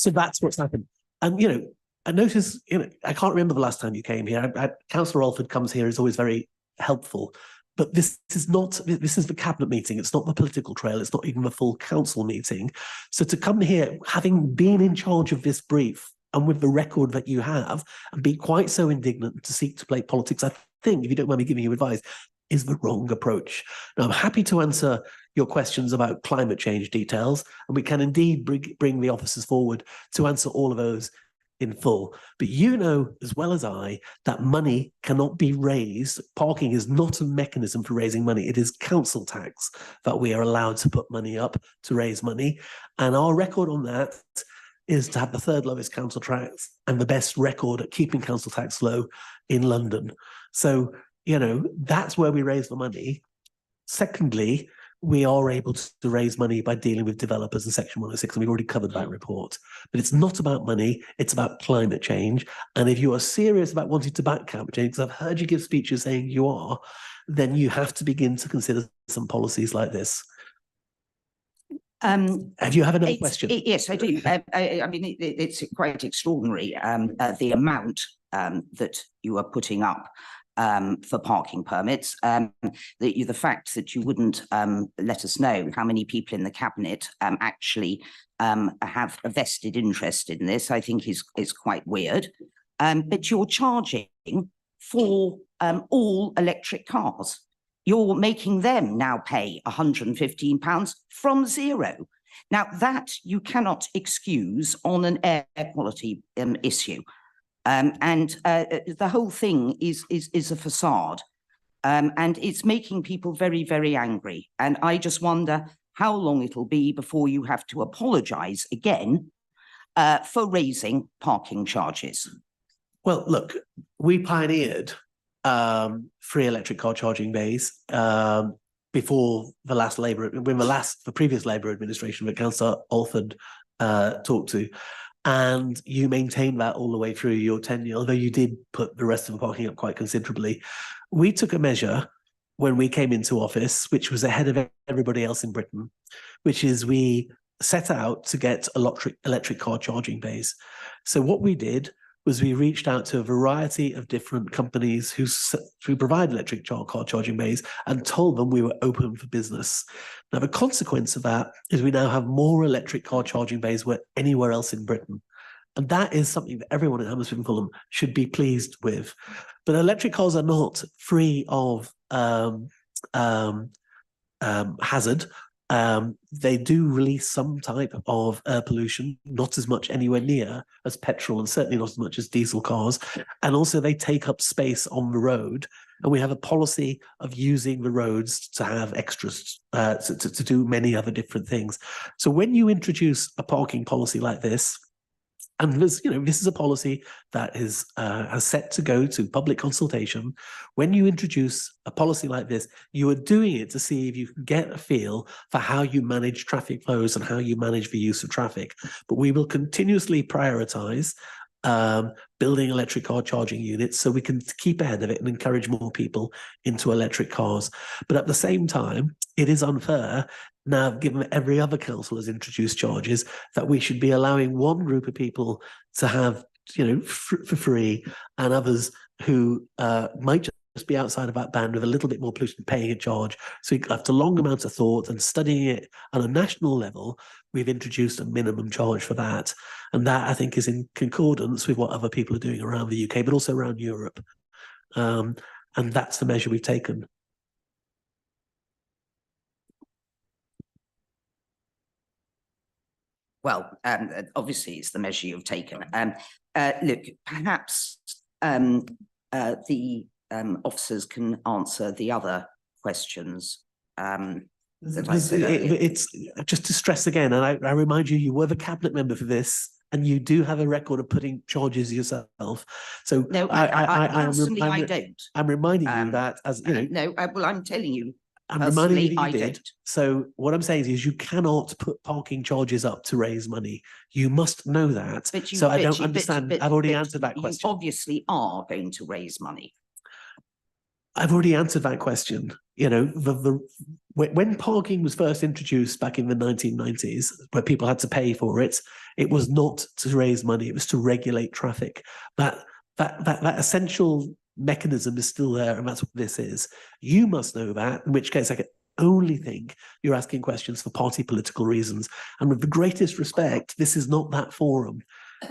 that's what's happened. And, you know, I notice, you know, I can't remember the last time you came here. Councillor Alford comes here, is always very helpful. But this is the cabinet meeting. It's not the political trail. It's not even the full council meeting. So to come here, having been in charge of this brief and with the record that you have, and be quite so indignant to seek to play politics, I think, if you don't mind me giving you advice, is the wrong approach. Now, I'm happy to answer your questions about climate change details, and we can indeed bring the officers forward to answer all of those in full. But you know as well as I that money cannot be raised. Parking is not a mechanism for raising money. It is council tax that we are allowed to put money up to raise money. And our record on that is to have the third lowest council tax and the best record at keeping council tax low in London. So, you know, that's where we raise the money. Secondly, we are able to raise money by dealing with developers in Section 106, and we've already covered that report. But it's not about money, it's about climate change. And if you are serious about wanting to back climate change, because I've heard you give speeches saying you are, then you have to begin to consider some policies like this. Do you have another question? Yes, I do. I mean, it's quite extraordinary, the amount that you are putting up for parking permits. The fact that you wouldn't let us know how many people in the cabinet actually have a vested interest in this, I think is quite weird. But you're charging for all electric cars. You're making them now pay £115 from zero. Now that you cannot excuse on an air quality issue. The whole thing is a facade, and it's making people very, very angry. And I just wonder how long it'll be before you have to apologise again for raising parking charges. Well, look, we pioneered free electric car charging bays before the last the previous Labour administration that Councillor Alford talked to. And you maintained that all the way through your tenure, although you did put the rest of the parking up quite considerably. We took a measure when we came into office, which was ahead of everybody else in Britain, which is we set out to get electric car charging bays. So what we did was we reached out to a variety of different companies who provide electric car charging bays and told them we were open for business. Now, the consequence of that is we now have more electric car charging bays than anywhere else in Britain. And that is something that everyone in Hammersmith and Fulham should be pleased with. But electric cars are not free of hazard. They do release some type of air pollution, not as much anywhere near as petrol and certainly not as much as diesel cars. And also they take up space on the road. And we have a policy of using the roads to have extras, to do many other different things. So when you introduce a parking policy like this, and this is a policy that is set to go to public consultation. When you introduce a policy like this, you are doing it to see if you can get a feel for how you manage traffic flows and how you manage the use of traffic. But we will continuously prioritise building electric car charging units so we can keep ahead of it and encourage more people into electric cars. But at the same time, it is unfair now, given that every other council has introduced charges, that we should be allowing one group of people to have, for free, and others who might just be outside of that band with a little bit more pollution paying a charge. So after long amounts of thought and studying it on a national level, we've introduced a minimum charge for that. And that, I think, is in concordance with what other people are doing around the UK, but also around Europe. And that's the measure we've taken. Well, obviously, it's the measure you've taken. Look, perhaps the officers can answer the other questions. It's just to stress again, and I remind you, you were the cabinet member for this, and you do have a record of putting charges yourself. So no, I don't. I'm reminding you that, as you know. No, well, I'm telling you. I'm reminding you that you did. So what I'm saying is you cannot put parking charges up to raise money. You must know that. So I don't understand. I've already answered that question. You obviously are going to raise money. I've already answered that question. When parking was first introduced back in the 1990s, where people had to pay for it, it was not to raise money. It was to regulate traffic. That essential mechanism is still there, and that's what this is. You must know that, in which case I can only think you're asking questions for party political reasons. And with the greatest respect, this is not that forum.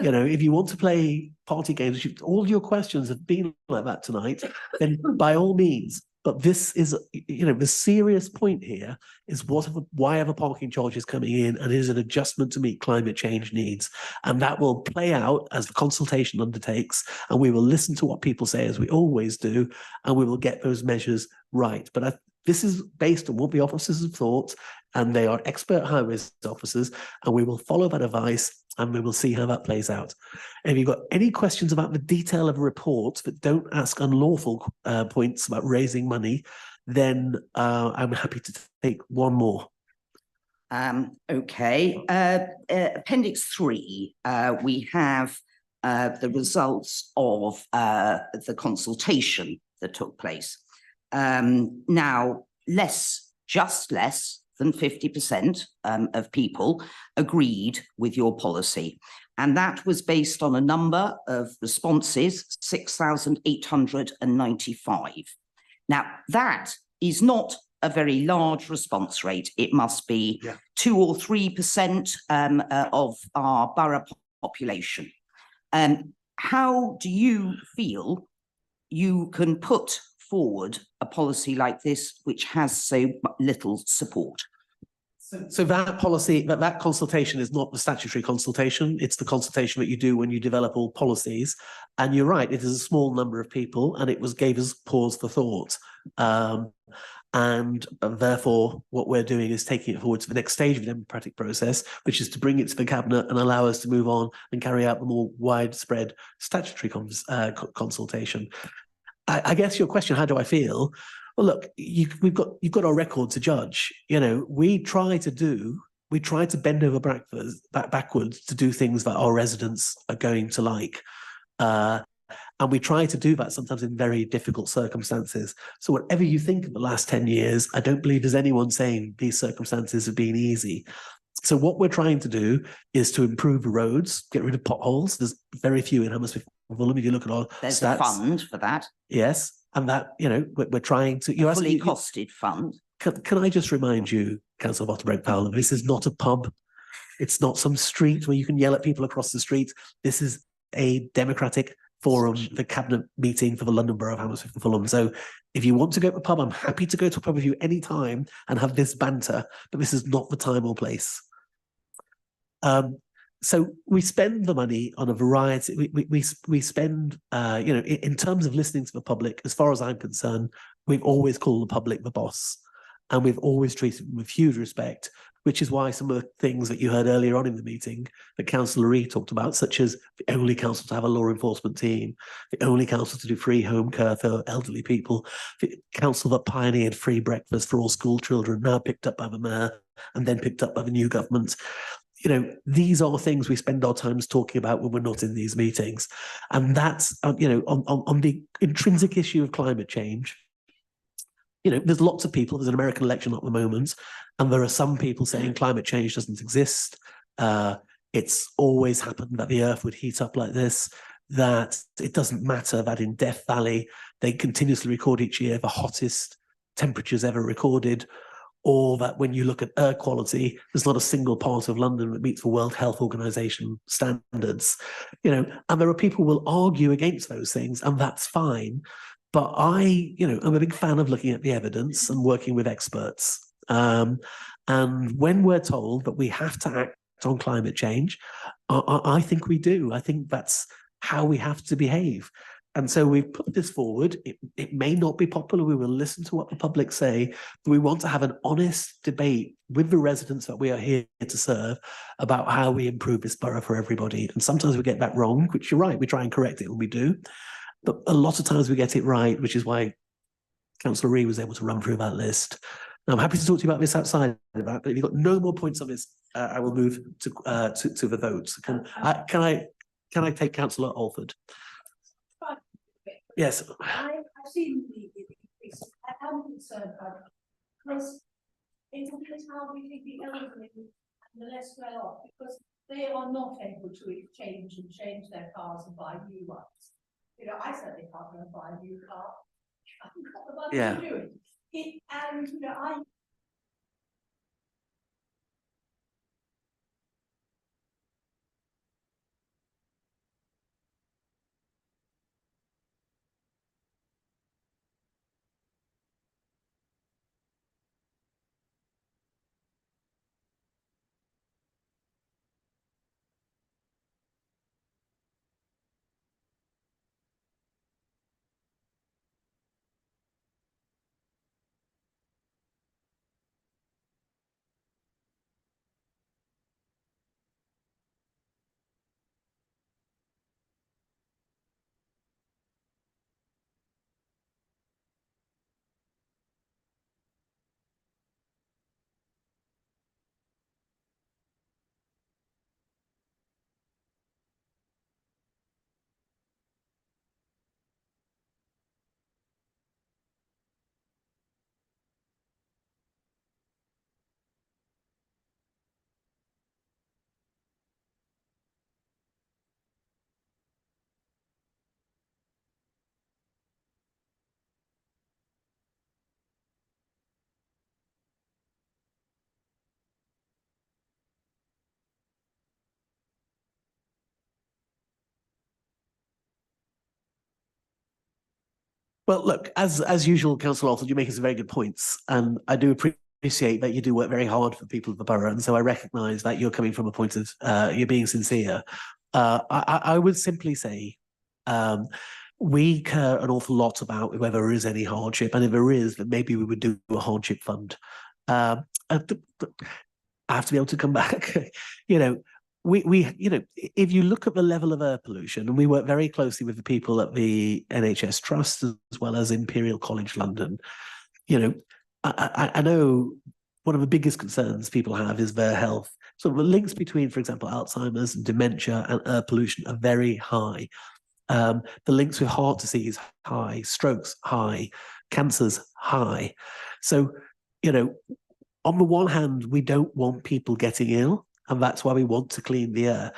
You know, if you want to play party games, all your questions have been like that tonight, then by all means. But this is, you know, the serious point here is why are the parking charges coming in, and it is an adjustment to meet climate change needs. And that will play out as the consultation undertakes, and we will listen to what people say, as we always do, and we will get those measures right. But this is based on what the officers have thought, and they are expert high-risk officers, and we will follow that advice, and we will see how that plays out. And if you've got any questions about the detail of a report that don't ask unlawful points about raising money, then I'm happy to take one more. Okay. Appendix 3, we have the results of the consultation that took place. Now, just less than 50% of people agreed with your policy. And that was based on a number of responses, 6,895. Now, that is not a very large response rate. It must be 2 or 3% of our borough population. How do you feel you can put forward a policy like this, which has so little support? So that policy, that consultation is not the statutory consultation. It's the consultation that you do when you develop all policies. And you're right, it is a small number of people, and it gave us pause for thought. And therefore, what we're doing is taking it forward to the next stage of the democratic process, which is to bring it to the Cabinet and allow us to move on and carry out the more widespread statutory consultation. I guess your question, how do I feel? Well, look, you've got our record to judge. You know, we try to bend over backwards to do things that our residents are going to like. And we try to do that sometimes in very difficult circumstances. So whatever you think of the last 10 years, I don't believe there's anyone saying these circumstances have been easy. So what we're trying to do is to improve the roads, get rid of potholes. There's very few in Hammersmith and Fulham. If you look at our There's stats. a fund for that. Yes. And that, you know, we're trying to... A fully costed fund. Can I just remind you, Councillor Bottom-Brent-Powell, this is not a pub. It's not some street where you can yell at people across the street. This is a democratic forum, the Cabinet meeting for the London Borough of Hammersmith and Fulham. So if you want to go to a pub, I'm happy to go to a pub with you anytime and have this banter, but this is not the time or place. So we spend the money on a variety. We spend, you know, in terms of listening to the public. As far as I'm concerned, we've always called the public the boss, and we've always treated them with huge respect. Which is why some of the things that you heard earlier on in the meeting that Councillor Ree talked about, such as the only council to have a law enforcement team, the only council to do free home care for elderly people, the council that pioneered free breakfast for all school children, now picked up by the mayor and then picked up by the new government. You know, these are things we spend our times talking about when we're not in these meetings. And that's, you know, on the intrinsic issue of climate change, you know, there's lots of people, there's an American election at the moment, and there are some people saying climate change doesn't exist. It's always happened that the earth would heat up like this, that it doesn't matter that in Death Valley, they continuously record each year the hottest temperatures ever recorded, or that when you look at air quality, there's not a single part of London that meets the World Health Organization standards. You know, and there are people who will argue against those things, and that's fine. But you know, I'm a big fan of looking at the evidence and working with experts. And when we're told that we have to act on climate change, I think we do. I think that's how we have to behave. And so we've put this forward. It may not be popular. We will listen to what the public say, but we want to have an honest debate with the residents that we are here to serve about how we improve this borough for everybody. And sometimes we get that wrong, which you're right, we try and correct it when we do. But a lot of times we get it right, which is why Councillor Ree was able to run through that list. Now, I'm happy to talk to you about this outside of that, but if you've got no more points on this, I will move to the votes. Can I take Councillor Alford? Yes. I've seen the increase. I am concerned about it because it is how we think the elderly and the less well off, because they are not able to exchange and change their cars and buy new ones. You know, I I certainly can't go and buy a new car. I haven't got the money Yeah. to do it. And, you know, I Well, look, as usual, Councillor Alford, you're making some very good points, and I do appreciate that you do work very hard for the people of the borough, and so I recognise that you're coming from a point of you're being sincere. I would simply say we care an awful lot about whether there is any hardship, and if there is, then maybe we would do a hardship fund. I have to be able to come back. You know, we you know, if you look at the level of air pollution, and we work very closely with the people at the NHS Trust as well as Imperial College London, you know, I know one of the biggest concerns people have is their health. So the links between, for example, Alzheimer's and dementia and air pollution are very high. The links with heart disease high, strokes high, cancers high. So, you know, on the one hand, we don't want people getting ill, and that's why we want to clean the air.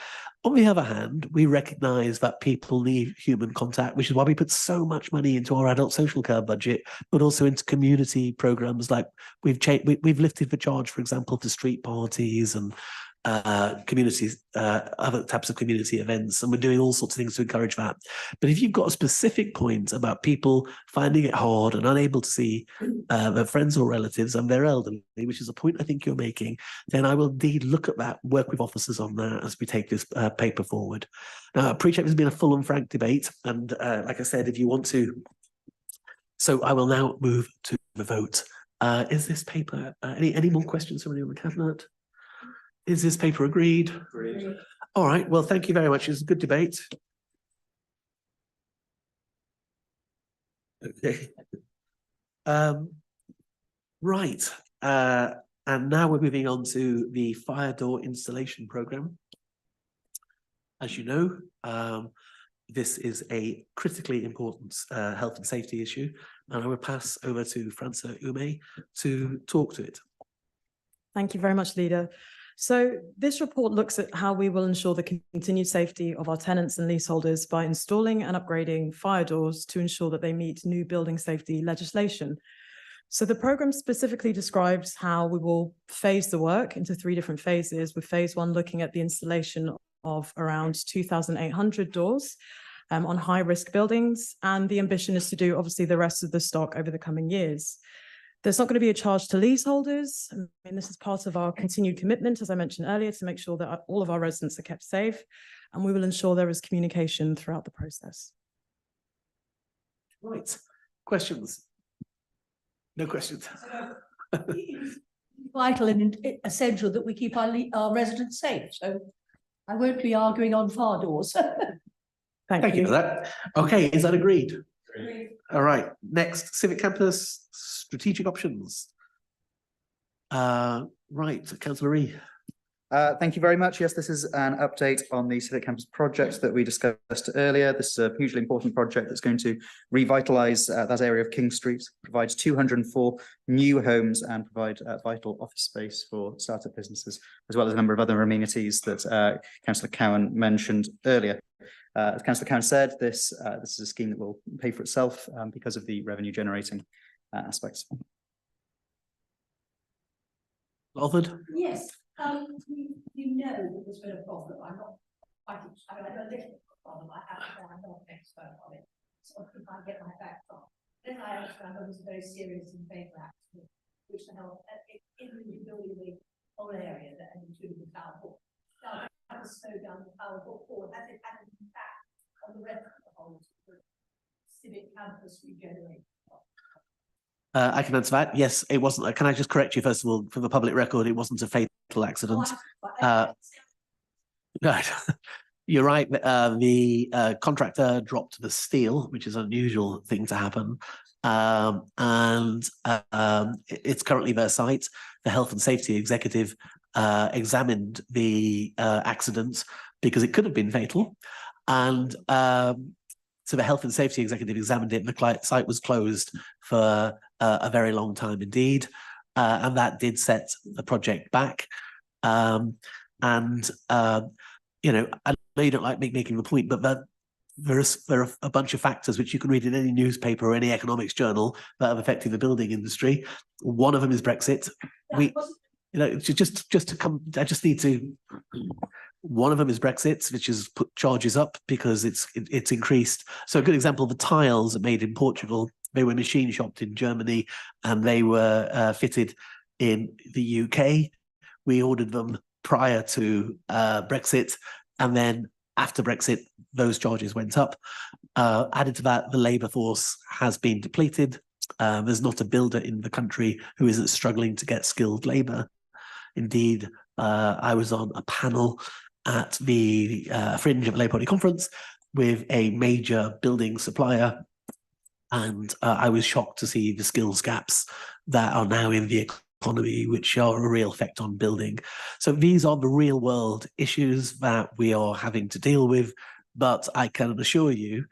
On the other hand, we recognise that people need human contact, which is why we put so much money into our adult social care budget, but also into community programmes like we've lifted the charge, for example, for street parties and communities, other types of community events, and we're doing all sorts of things to encourage that. But if you've got a specific point about people finding it hard and unable to see their friends or relatives and their elderly, which is a point I think you're making, then I will indeed look at that, work with officers on that as we take this paper forward. Now, I appreciate this has been a full and frank debate, and like I said, if you want to, so I will now move to the vote. Is this paper, any more questions from anyone in the Cabinet? Is this paper agreed? Agreed. All right. Well, thank you very much. It's a good debate. Okay. Right. And now we're moving on to the fire door installation programme. As you know, this is a critically important health and safety issue, and I will pass over to Francois Ume to talk to it. Thank you very much, Leader. So this report looks at how we will ensure the continued safety of our tenants and leaseholders by installing and upgrading fire doors to ensure that they meet new building safety legislation. So the programme specifically describes how we will phase the work into 3 different phases, with phase 1 looking at the installation of around 2,800 doors on high-risk buildings, and the ambition is to do obviously the rest of the stock over the coming years. There's not going to be a charge to leaseholders. I mean, this is part of our continued commitment, as I mentioned earlier, to make sure that all of our residents are kept safe, and we will ensure there is communication throughout the process. Right. Questions? No questions. It's vital and essential that we keep our residents safe. So I won't be arguing on fire doors. Thank you for that. Okay, is that agreed? Agreed. All right. Next, Civic Campus strategic options. Right, Councillor Ree. Thank you very much. Yes, this is an update on the Civic Campus project that we discussed earlier. This is a hugely important project that's going to revitalise that area of King Street, provides 204 new homes and provide vital office space for startup businesses, as well as a number of other amenities that Councillor Cowan mentioned earlier. As Councillor Karen said, this is a scheme that will pay for itself because of the revenue generating aspects. Alfred? Yes, you know that there's been a problem. I'm not quite, I mean, I know a little problem. I'm not an expert on it. So I get my facts on. Then I understand there was a very serious and fatal accident, which helped in rebuilding the whole area that included the town hall. Now, that was slowed down the town hall forward. Has it had an impact on the rest of the whole civic campus regeneration? I can answer that. Yes, it wasn't. Can I just correct you first of all, for the public record, it wasn't a fatal accident. Right. You're right. The contractor dropped the steel, which is an unusual thing to happen. It's currently their site. The health and safety executive examined the accident because it could have been fatal. And so the health and safety executive examined it, and the site was closed for a very long time indeed. And that did set the project back. You know, I know you don't like me making the point, but there are a bunch of factors which you can read in any newspaper or any economics journal that have affected the building industry. One of them is Brexit. You know, just to come, I just need to. One of them is Brexit, which has put charges up because it's increased. So a good example: the tiles are made in Portugal. They were machine shopped in Germany, and they were fitted in the UK. We ordered them prior to Brexit, and then after Brexit, those charges went up. Added to that, the labour force has been depleted. There's not a builder in the country who isn't struggling to get skilled labour. Indeed, I was on a panel at the fringe of a Labour Party conference with a major building supplier, and I was shocked to see the skills gaps that are now in the economy, which are a real effect on building. So these are the real world issues that we are having to deal with. But I can assure you,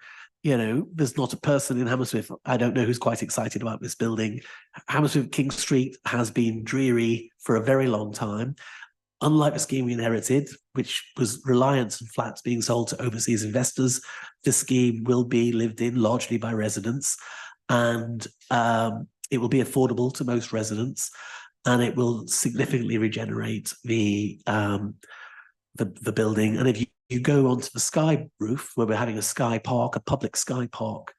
you know, there's not a person in Hammersmith I don't know who's quite excited about this building. Hammersmith King Street has been dreary for a very long time. Unlike the scheme we inherited, which was reliant on flats being sold to overseas investors, this scheme will be lived in largely by residents, and it will be affordable to most residents, and it will significantly regenerate the building. And if you go onto the sky roof, where we're having a sky park, a public sky park,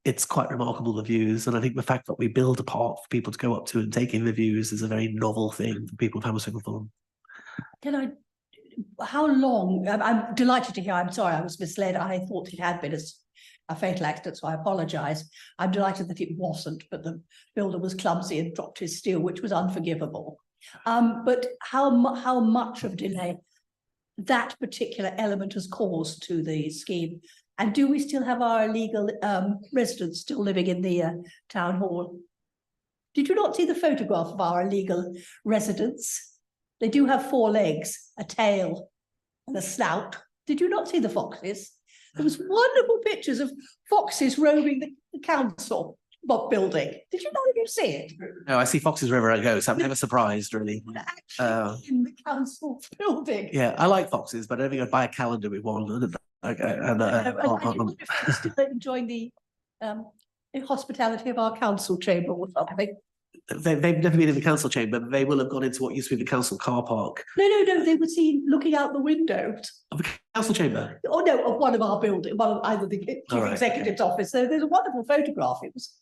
it's quite remarkable, the views. And I think the fact that we build a park for people to go up to and take in the views is a very novel thing for people of Hammersmith and Fulham. How long, I'm delighted to hear, I'm sorry, I was misled. I thought it had been a fatal accident, so I apologise. I'm delighted that it wasn't, but the builder was clumsy and dropped his steel, which was unforgivable. But how much of delay that particular element has caused to the scheme? And do we still have our illegal residents still living in the town hall? Did you not see the photograph of our illegal residents? They do have 4 legs, a tail, and a snout. Did you not see the foxes? There was wonderful pictures of foxes roaming the council building. Did you not even see it? No, I see foxes wherever I go, so I'm never surprised, really. Actually, in the council building. Yeah, I like foxes, but I don't think I'd buy a calendar with one. Still enjoying the hospitality of our council chamber or something. They've never been in the council chamber, but they will have gone into what used to be the council car park. No, they were seen looking out the windows. Of the council chamber? Oh no, of one of our buildings, either the chief executive's office. So there's a wonderful photograph. It was.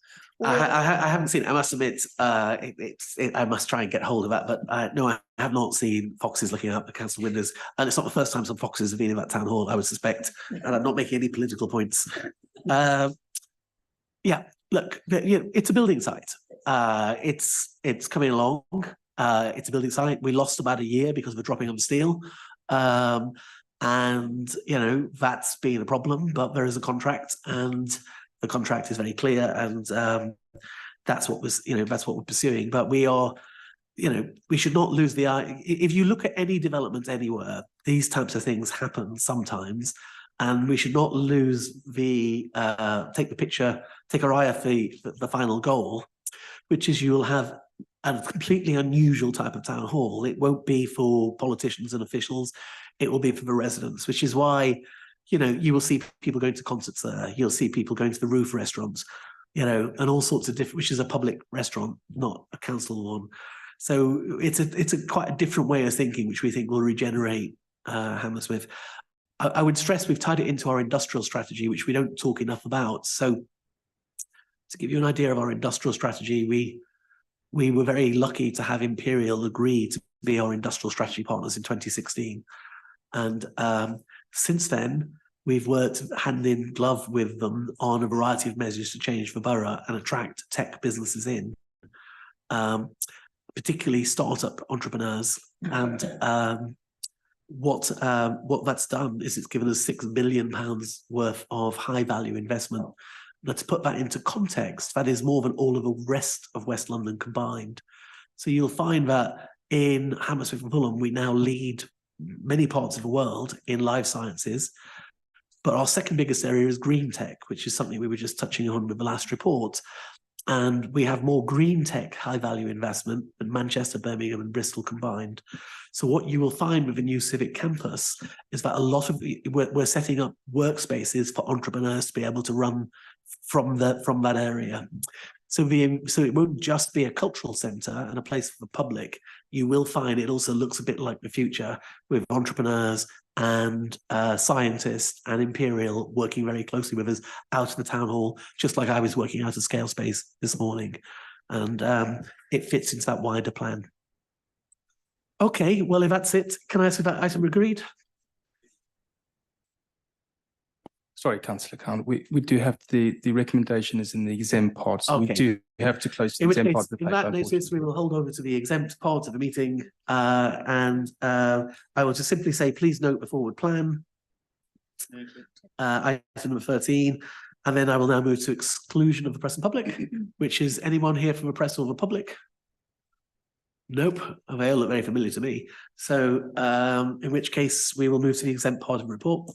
I haven't seen it. I must admit, I must try and get hold of that. But no, I have not seen foxes looking out the council windows, and it's not the first time some foxes have been in that town hall, I would suspect. And I'm not making any political points. Yeah, look, it's a building site. It's coming along. It's a building site. We lost about a year because we're dropping on steel. And you know, that's been a problem, but there is a contract, and the contract is very clear, and that's what we're pursuing. But we are, you know, we should not lose the eye. If you look at any development anywhere, these types of things happen sometimes, and we should not lose the take our eye off the final goal, which is you will have a completely unusual type of town hall. It won't be for politicians and officials. It will be for the residents, which is why you know, you will see people going to concerts there. You'll see people going to the Roof restaurants, you know, and all sorts of different, which is a public restaurant, not a council one. So it's a quite a different way of thinking, which we think will regenerate Hammersmith. I would stress we've tied it into our industrial strategy, which we don't talk enough about. So to give you an idea of our industrial strategy, we were very lucky to have Imperial agree to be our industrial strategy partners in 2016. And since then, we've worked hand in glove with them on a variety of measures to change the borough and attract tech businesses in, particularly startup entrepreneurs. And what that's done is it's given us £6 billion worth of high value investment. Now, to put that into context, that is more than all of the rest of West London combined. So you'll find that in Hammersmith and Fulham, we now lead many parts of the world in life sciences, but our second biggest area is green tech, which is something we were just touching on with the last report. And we have more green tech high value investment than Manchester, Birmingham and Bristol combined. So what you will find with the new Civic campus is that a lot of we're setting up workspaces for entrepreneurs to be able to run from that area. So it won't just be a cultural centre and a place for the public. You will find it also looks a bit like the future, with entrepreneurs and scientists and Imperial working very closely with us out of the town hall, just like I was working out of Scale Space this morning. And it fits into that wider plan. Okay, well, if that's it, can I ask if that item agreed? Sorry, Councillor Khan, we do have the recommendation is in the exempt part, so Okay. we do have to close the exempt part of the In paper. that notice, we will hold over to the exempt part of the meeting, and I will just simply say, please note the forward plan. Item number 13, and then I will now move to exclusion of the press and public, which is anyone here from the press or the public? Nope, they all look very familiar to me. So in which case we will move to the exempt part of the report.